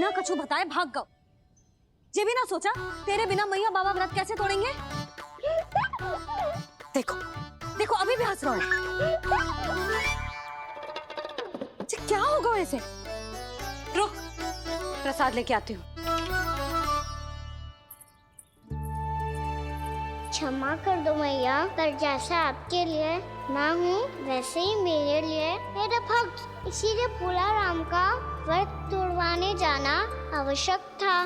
बिना कछु बताए भाग गओ। ये भी ना सोचा तेरे बिना मैया बाबा व्रत कैसे तोड़ेंगे। देखो देखो अभी भी हंस रहा हूं। क्या होगा वैसे? रुक, प्रसाद लेके आती हूँ। क्षमा कर दो मैया, पर जैसा आपके लिए मैं हूँ वैसे ही मेरे लिए मेरा भक्त, इसीलिए भोला राम का व्रत तोड़वाने जाना आवश्यक था।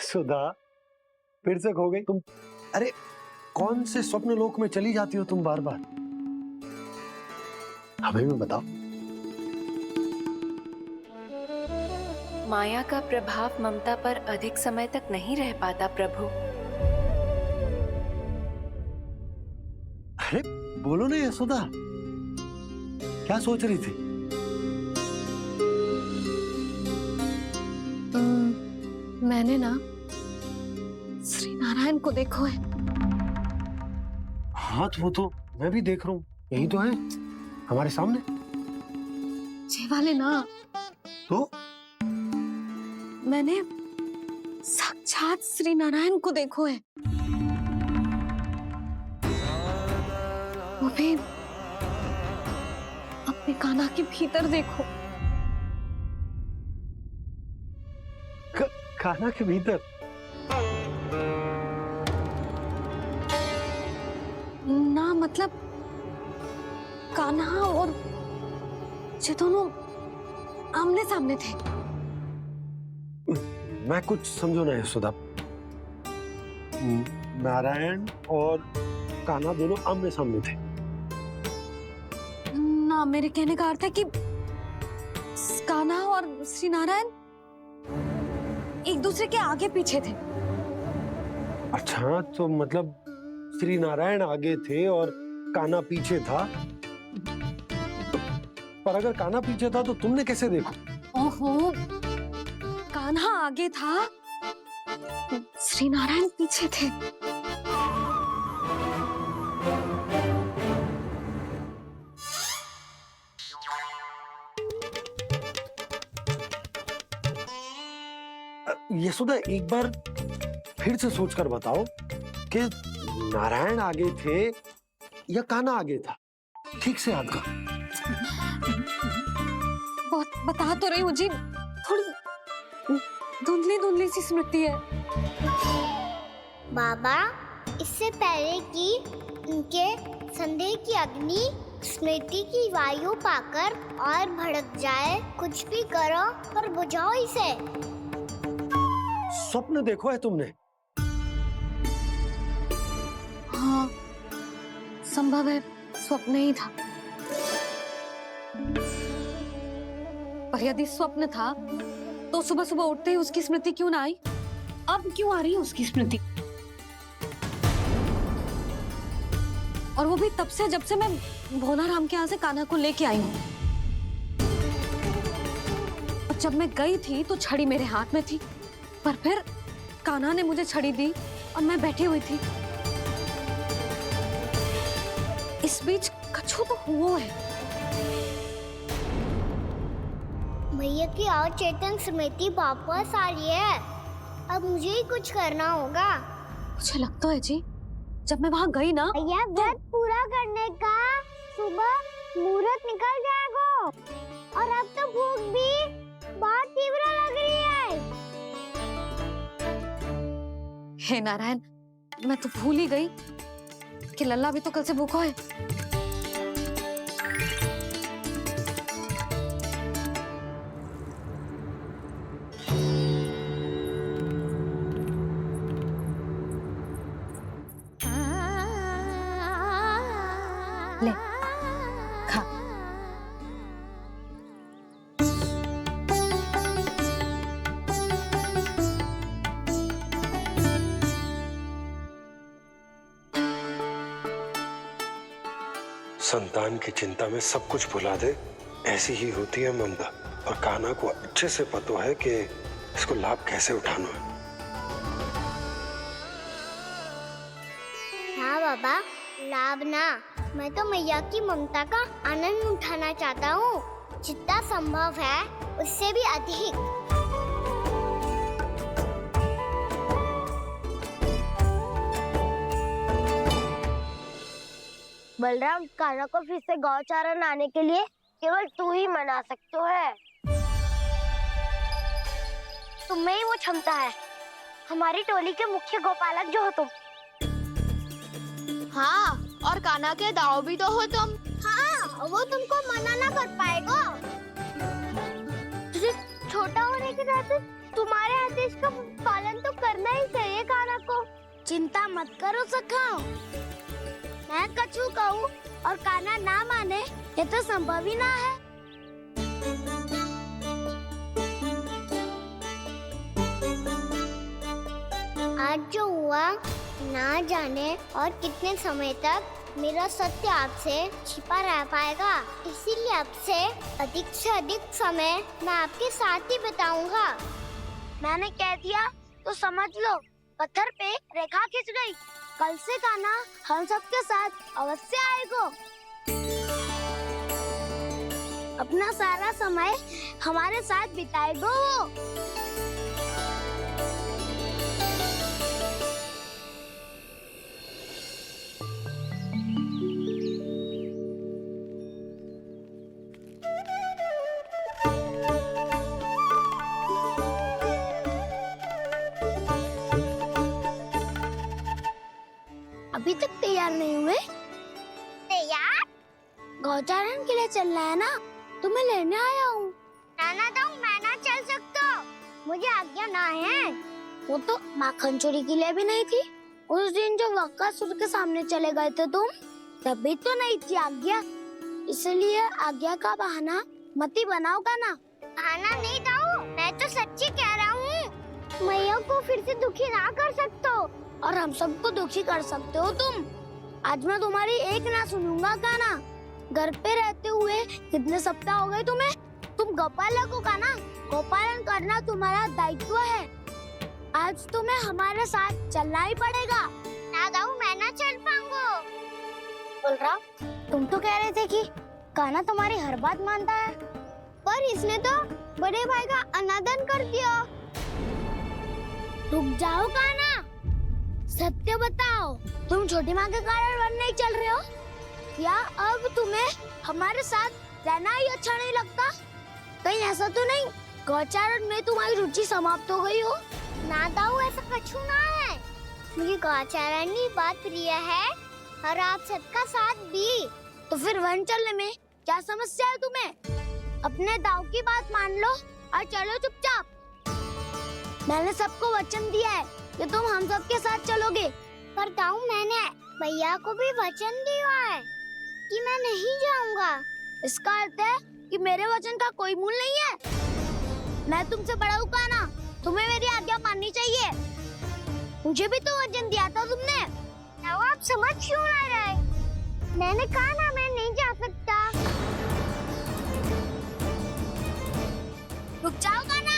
सुधा, फिर से खो गई तुम। अरे कौन से स्वप्न लोक में चली जाती हो तुम बार बार? हमें भी बताओ। माया का प्रभाव ममता पर अधिक समय तक नहीं रह पाता प्रभु। अरे बोलो ना यशोदा, क्या सोच रही थी? मैंने ना श्री नारायण को देखो है। हाँ वो तो मैं भी देख रहा हूँ, यही तो है हमारे सामने। ये वाले ना, तो मैंने साक्षात श्री नारायण को देखो है, वो भी अपने कान्हा के भीतर देखो। कान्हा के भीतर? ना मतलब कान्हा और ये दोनों आमने सामने थे। मैं कुछ समझो ना यशोदा। नारायण और कान्हा दोनों आमने सामने थे? ना, मेरे कहने का अर्थ है कि कान्हा और श्री नारायण एक दूसरे के आगे पीछे थे। अच्छा, तो मतलब श्री नारायण आगे थे और कान्हा पीछे था। पर अगर कान्हा पीछे था तो तुमने कैसे देखा? ओहो, कान्हा आगे था, श्री नारायण पीछे थे। यशोदा, एक बार फिर से सोचकर बताओ कि नारायण आगे थे या कान्हा आगे था? ठीक से याद करो। बहुत बता तो रही हूँ जी, थोड़ी धुंधली धुंधली सी स्मृति है। बाबा, इससे पहले कि उनके संदेह की अग्नि स्मृति की वायु पाकर और भड़क जाए, कुछ भी करो पर बुझाओ इसे। स्वप्न देखो है तुमने? हाँ, संभव है स्वप्न ही था। पर यदि स्वप्न था तो सुबह सुबह उठते ही उसकी स्मृति क्यों ना आई? अब क्यों आ रही है उसकी स्मृति? और वो भी तब से जब से मैं भोला राम के यहाँ से कान्हा को लेके आई हूँ। और जब मैं गई थी तो छड़ी मेरे हाथ में थी, पर फिर कान्हा ने मुझे छड़ी दी और मैं बैठी हुई थी। इस बीच कछु तो हुआ है। भैया की अचेतन स्मृति वापस आ रही है। अब मुझे ही कुछ करना होगा। मुझे लगता है जी, जब मैं वहां गई ना, भैया व्रत पूरा करने का सुबह मुहूर्त निकल जाएगा और अब तो भूख भी बहुत तीव्र लग रही है। हे नारायण, मैं तो भूल ही गई कि लल्ला भी तो कल से भूखा है। ले, खा। संतान की चिंता में सब कुछ भुला दे, ऐसी ही होती है ममता। और कान्हा को अच्छे से पता है कि इसको लाभ कैसे उठाना है। हाँ बाबा, लाभ ना, मैं तो मैया की ममता का आनंद उठाना चाहता हूँ, जितना संभव है उससे भी अधिक। बलराम, कान्हा को फिर से गौचारण आने के लिए केवल तू ही मना सकते है। तुम्हें ही वो क्षमता है, हमारी टोली के मुख्य गोपालक जो हो तुम। हाँ, और कान्हा के दाव भी तो हो तुम। हाँ, वो तुमको मना ना कर पाएगा। तुझे छोटा होने के नाते तुम्हारे आदेश का पालन तो करना ही चाहिए कान्हा को। चिंता मत करो सखा, मैं कछु कहूँ और कान्हा ना माने, ये तो संभव ही ना है। आज जो हुआ ना जाने और कितने समय तक मेरा सत्य आपसे छिपा रह पाएगा, इसीलिए अब से अधिक समय मैं आपके साथ ही बिताऊंगा। मैंने कह दिया तो समझ लो, पत्थर पे रेखा खिंच गई। कल से कान्हा हम सबके साथ अवश्य आएगा। अपना सारा समय हमारे साथ बिताएगा वो। अभी तक तैयार नहीं हुए? तैयार? गौचारण के लिए चलना है ना, तुम्हें लेने आया हूँ। नाना तो मैं ना चल सकता, मुझे आज्ञा ना है। वो तो माखन चोरी के लिए भी नहीं थी। उस दिन जो वक्कासुर के सामने चले गए थे तुम, तभी तो नहीं थी आज्ञा। इसलिए आज्ञा का बहाना मत ही बनाओ ना। बहाना नहीं दाऊ, मैं तो सच्ची कह रहा हूँ। मैया को फिर से दुखी ना कर सकते हो। और हम सबको दुखी कर सकते हो तुम। आज मैं तुम्हारी एक ना सुनूंगा कान्हा। घर पे रहते हुए कितने सप्ताह हो गए तुम्हें? तुम गोपालक हो कान्हा, गोपालन करना तुम्हारा दायित्व है। आज तुम्हें हमारे साथ चलना ही पड़ेगा। ना दाऊ, मैं ना चल पाऊंगा। बलराम, तुम तो कह रहे थे कि कान्हा तुम्हारी हर बात मानता है, पर इसने तो बड़े भाई का अनादर कर दिया। रुक जाओ कान्हा, सत्य बताओ, तुम छोटी माँ के कारण वन नहीं चल रहे हो या अब तुम्हें हमारे साथ रहना ही अच्छा नहीं लगता? कहीं ऐसा तो नहीं गौचारण में तुम्हारी रुचि समाप्त हो गई हो? ना दाऊ, ऐसा कछु ना है। मुझे गौचारण की बात प्रिय है और आप सबका साथ भी। तो फिर वन चलने में क्या समस्या है तुम्हें? अपने दाऊ की बात मान लो और चलो चुपचाप। मैंने सबको वचन दिया है कि तुम हम सबके साथ चलोगे। पर दाऊ, मैंने भैया को भी वचन दिया है कि मैं नहीं जाऊंगा। इसका अर्थ है कि मेरे वचन का कोई मूल नहीं है। मैं तुमसे बड़ा हूँ कान्हा, तुम्हें मेरी आज्ञा माननी चाहिए। मुझे भी तो वचन दिया था तुमने। दाऊ, आप समझ क्यों ना रहे? मैंने कहा ना मैं नहीं जा सकता। रुक जाओ कान्हा।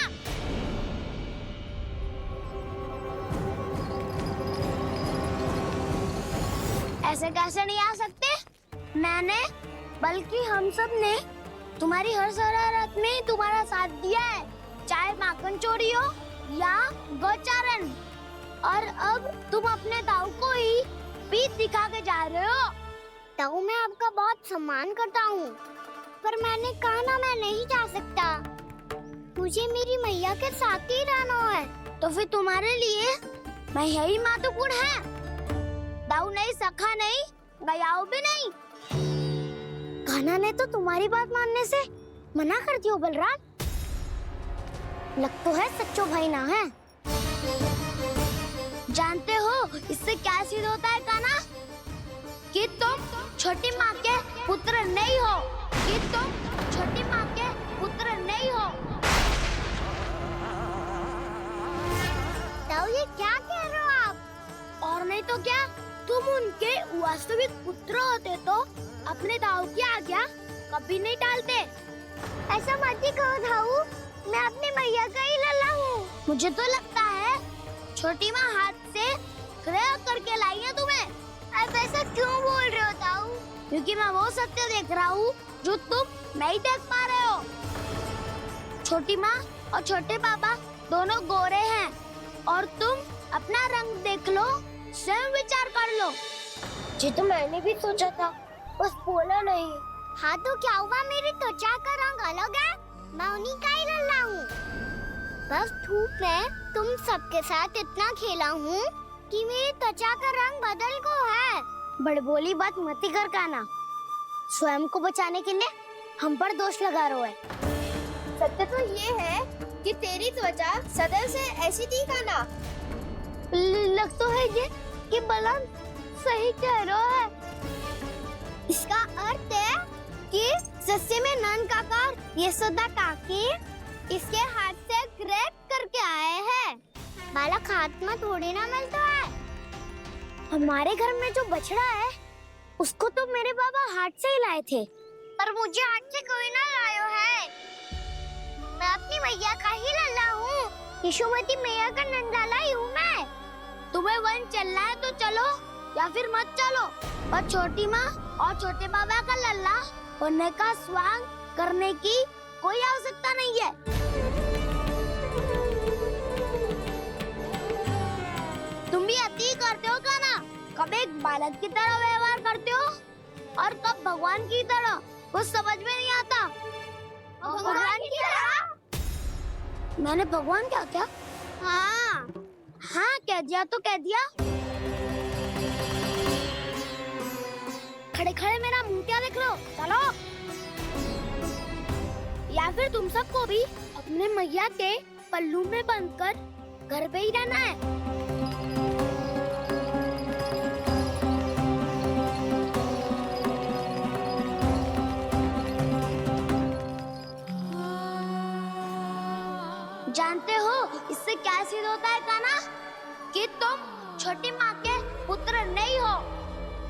ऐसे कैसे नहीं आ सकते? मैंने बल्कि हम सब ने तुम्हारी हर शरारत में तुम्हारा साथ दिया है, चाहे माखन चोरी हो या गौचारण। और अब तुम अपने दाऊ को ही पीठ दिखा के जा रहे हो। दाऊ, मैं आपका बहुत सम्मान करता हूँ, पर मैंने कहा ना मैं नहीं जा सकता। मुझे मेरी मैया के साथ ही रहना है। तो फिर तुम्हारे लिए मैं यही महत्वपूर्ण है। दाऊ नहीं, सखा नहीं, गयाऊ भी नहीं। कान्हा ने तो तुम्हारी बात मानने से मना कर दिया बलराम। लग तो है सच्चो भाई ना है। जानते हो इससे क्या सिद्ध होता है कान्हा? कि तुम छोटी माँ के पुत्र नहीं हो, कि तुम छोटी माँ के पुत्र नहीं हो। दाऊ, ये क्या कह रहे हो आप? और नहीं तो क्या, तुम उनके वास्तविक पुत्र होते तो अपने दाऊ की आज्ञा कभी नहीं टालते। ऐसा मत ही कहो दाऊ, मैं अपनी मैया का ही लल्ला हूँ। मुझे तो लगता है छोटी माँ हाथ से ग्रह करके लाई है तुम्हें। अब ऐसा क्यों बोल रहे हो दाऊ? क्योंकि मैं वो सत्य देख रहा हूँ जो तुम नहीं देख पा रहे हो। छोटी माँ और छोटे पापा दोनों गोरे हैं और तुम अपना रंग देख लो, स्वयं विचार कर लो। जी तो मैंने भी सोचा था, बस बोला नहीं। हाँ तो क्या हुआ, मेरी त्वचा का रंग अलग है, मैं उन्हीं का ही लल्ला हूँ। बस धूप में तुम सबके साथ इतना खेला हूँ कि मेरी त्वचा का रंग बदल को है। बड़बोली बात मत कर काना, स्वयं को बचाने के लिए हम पर दोष लगा रहे है। सत्य तो ये है कि तेरी त्वचा सदैव से ऐसी थी काना। लग तो है ये कि बलम सही कह रहा है। इसका अर्थ है कि सस्य में नन काका यशोदा काकी इसके हाथ से ग्रेट करके आए हैं। बालक हाथ में थोड़ी ना मिलता है। हमारे घर में जो बछड़ा है उसको तो मेरे बाबा हाथ से ही लाए थे, पर मुझे हाथ से कोई ना लायो है। मैं अपनी मैया का ही लल्ला हूँ, यशोमती मैया का नंदलाला ही हूँ मैं। तुम्हें वन चलना है तो चलो या फिर मत चलो, पर छोटी माँ और छोटे बाबा का लल्ला होने का स्वांग करने की कोई आवश्यकता नहीं है। तुम भी अति करते हो काना, कब एक बालक की तरह व्यवहार करते हो और कब भगवान की तरह, कुछ समझ में नहीं आता। भगवान की तरह? मैंने भगवान क्या क्या? हाँ हाँ कह दिया तो कह दिया। खड़े खड़े मेरा मुंह क्या देख लो, चलो। या फिर तुम सबको भी अपने मैया के पल्लू में बंधकर घर पे ही रहना है। जानते हो इससे क्या सिद्ध होता है काना? कि तुम छोटी माँ के पुत्र नहीं हो,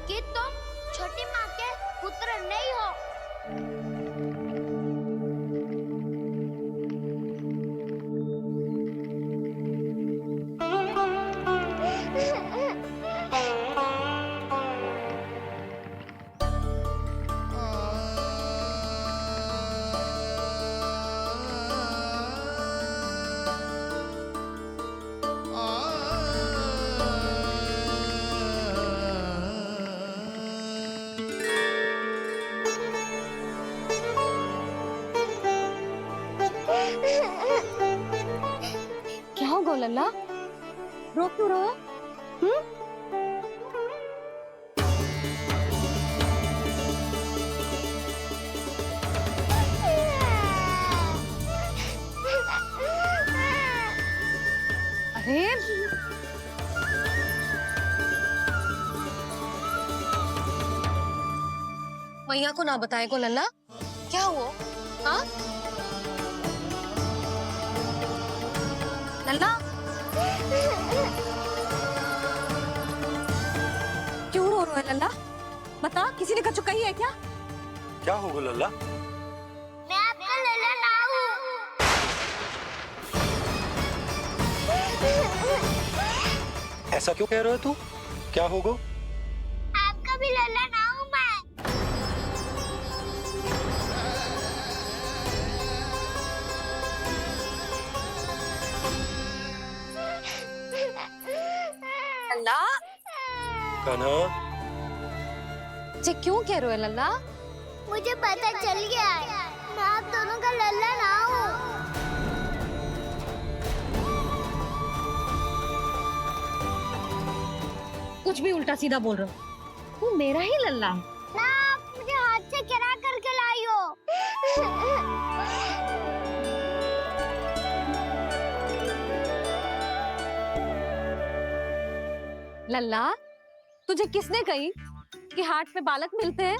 कि तुम छोटी माँ के पुत्र नहीं हो। क्या हो गो लल्ला, रो क्यों रहो? अरे मैया को ना बताए को लल्ला, क्या हुआ? हाँ लल्ला, क्यों रो रहा है लल्ला? बता, किसी ने कछु कही है क्या? क्या होगा लल्ला? मैं आपका लल्ला ना हूँ। ऐसा क्यों कह रहे हो तू? क्या होगा? आपका भी लल्ला ना हूँ मैं। लल्ला, कान्हा, जे क्यों कह रहे हो लल्ला? मुझे पता चल गया है, मैं आप दोनों का लल्ला ना हूँ। कुछ भी उल्टा सीधा बोल रहे हो, तू मेरा ही लल्ला है। ना आप मुझे हाथ से गिरा करके लाई हो। लल्ला, तुझे किसने कही कि हाट में बालक मिलते हैं?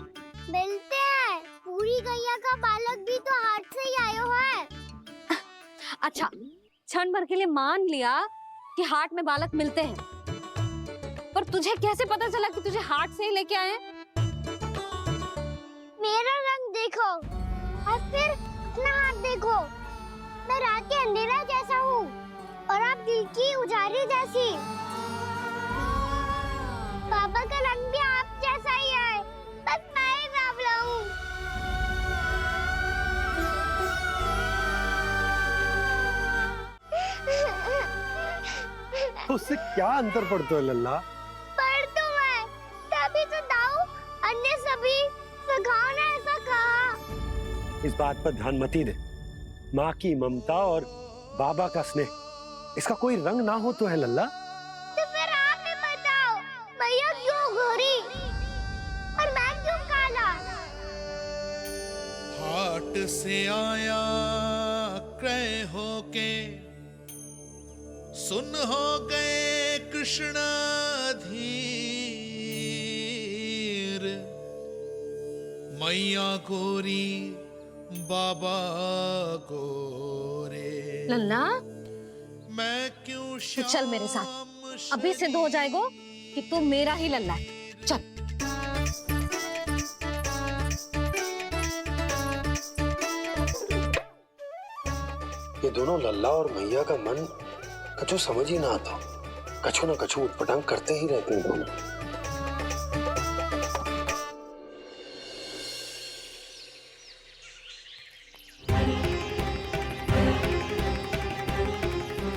मिलते हैं, पूरी गैया का बालक भी तो हाथ से ही आयो है। अच्छा, क्षण भर के लिए मान लिया कि हाट में बालक मिलते हैं, पर पर तुझे कैसे पता चला कि तुझे हाट से ही लेके आए? मेरा रंग देखो और फिर अपना हाथ देखो। मैं रात के अंधेरा जैसा हूँ और आप दिल की उजाली जैसी। पापा का रंग भी आप जैसा ही है, बस मैं ही बावला हूँ। उससे क्या अंतर पड़ता है लल्ला? पर तो मैं तभी तो दाऊ अन्य सभी सखाओ ने ऐसा कहा। इस बात पर ध्यान मत ही दे। माँ की ममता और बाबा का स्नेह, इसका कोई रंग ना हो तो है लल्ला। तो फिर आप ही बताओ, मैया क्यों गोरी और मैं क्यों काला? हाट से आया क्रय होके, सुन हो गए कृष्ण धीर। मैया गोरी बाबा गोरे, लल्ला मैं क्यों तो चल मेरे साथ, अभी सिद्ध हो जाएगा कि तू मेरा ही लल्ला है। चल। ये दोनों लल्ला और मैया का मन कछु समझ ही ना आता। कछु ना कछु उटपटांग करते ही रहते हैं दोनों।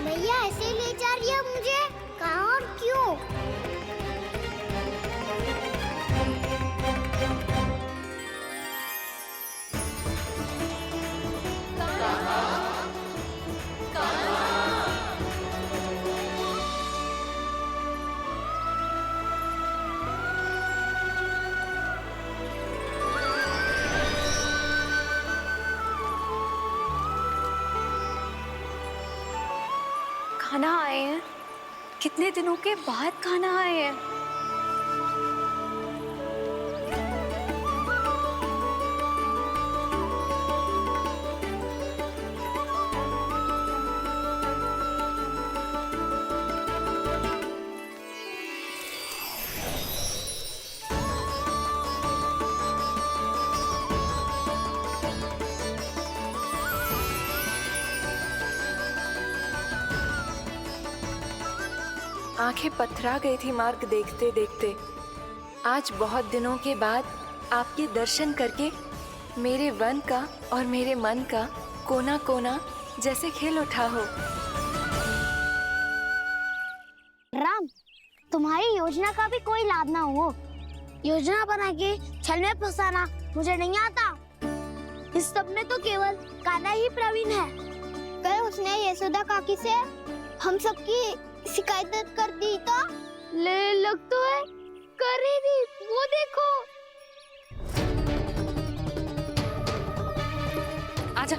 मैया ऐसे ले जा रही है मुझे, कहाँ और क्यों? खाना आए हैं, कितने दिनों के बाद खाना आए हैं। आंखें पथरा गई थी मार्ग देखते देखते। आज बहुत दिनों के बाद आपके दर्शन करके मेरे वन का और मेरे मन का कोना कोना जैसे खेल उठा हो। राम, तुम्हारी योजना का भी कोई लाभ ना हो। योजना बना के छल में फंसाना मुझे नहीं आता। इस सब में तो केवल कान्हा ही प्रवीण है। कल उसने यशोदा काकी से हम सबकी शिकायत कर दी तो ले लग तो है कर ही दी। वो देखो। आजा।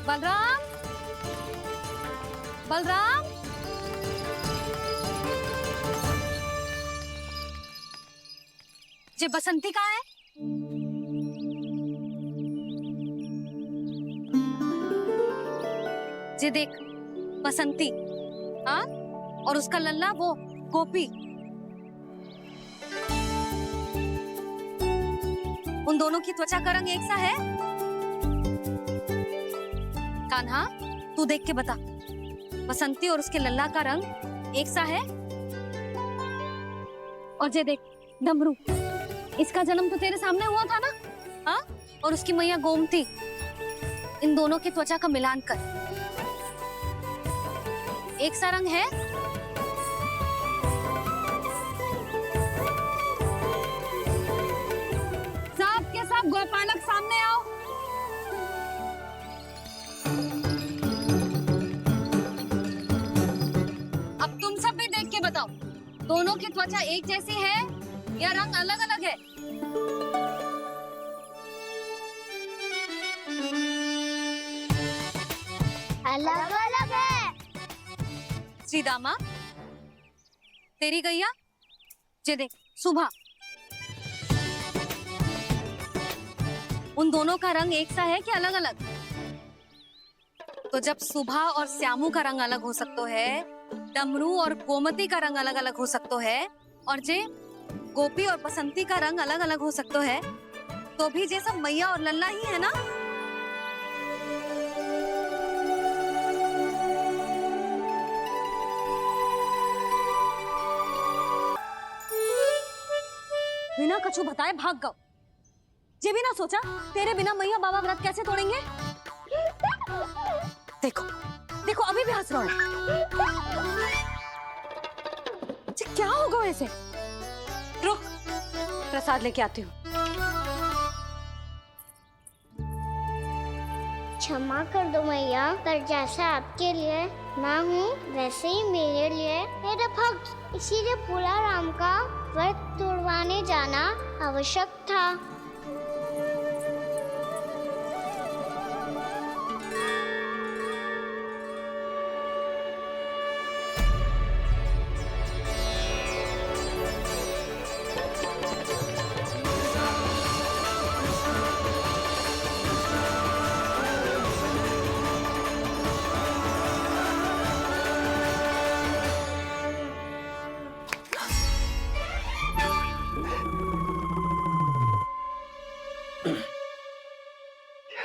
बलराम, बलराम, ये बसंती कहाँ है? ये देख बसंती, हाँ, और उसका लल्ला वो गोपी। उन दोनों की त्वचा का रंग एक सा है? कान्हा, तू देख के बता, बसंती और उसके लल्ला का रंग एक सा है? और ये देख डमरू, इसका जन्म तो तेरे सामने हुआ था ना? हाँ, और उसकी मैया गोमती। इन दोनों की त्वचा का मिलान कर, एक सा रंग है? सब के सब गोपालक सामने आओ। अब तुम सब भी देख के बताओ, दोनों की त्वचा एक जैसी है या रंग अलग अलग है? सीदामा, तेरी गैया जे देख सुबह, उन दोनों का रंग एक सा है कि अलग अलग? तो जब सुबह और श्यामू का रंग अलग हो सकता है, डमरू और गोमती का रंग अलग अलग हो सकता है, और जे गोपी और बसंती का रंग अलग अलग हो सकता है, तो भी जे सब मैया और लल्ला ही है ना? बिना कछु बताए भाग गओ। जे भी ना सोचा तेरे बिना मैया बाबा व्रत कैसे तोड़ेंगे। देखो देखो अभी भी हंस रहा हूं। क्या होगा वैसे? रुक, प्रसाद लेके आती हूँ। क्षमा कर दो मैया, पर जैसा आपके लिए माँ हूँ वैसे ही मेरे लिए मेरा भक्त, इसीलिए भोला राम का व्रत तोड़वाने जाना आवश्यक था।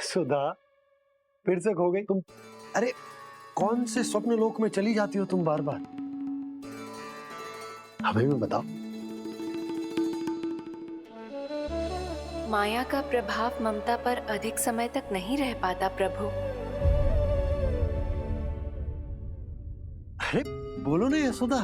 सुधा, फिर से खो गई तुम। अरे कौन से स्वप्न लोक में चली जाती हो तुम बार बार? हमें भी बताओ। माया का प्रभाव ममता पर अधिक समय तक नहीं रह पाता प्रभु। अरे बोलो ना यशोदा,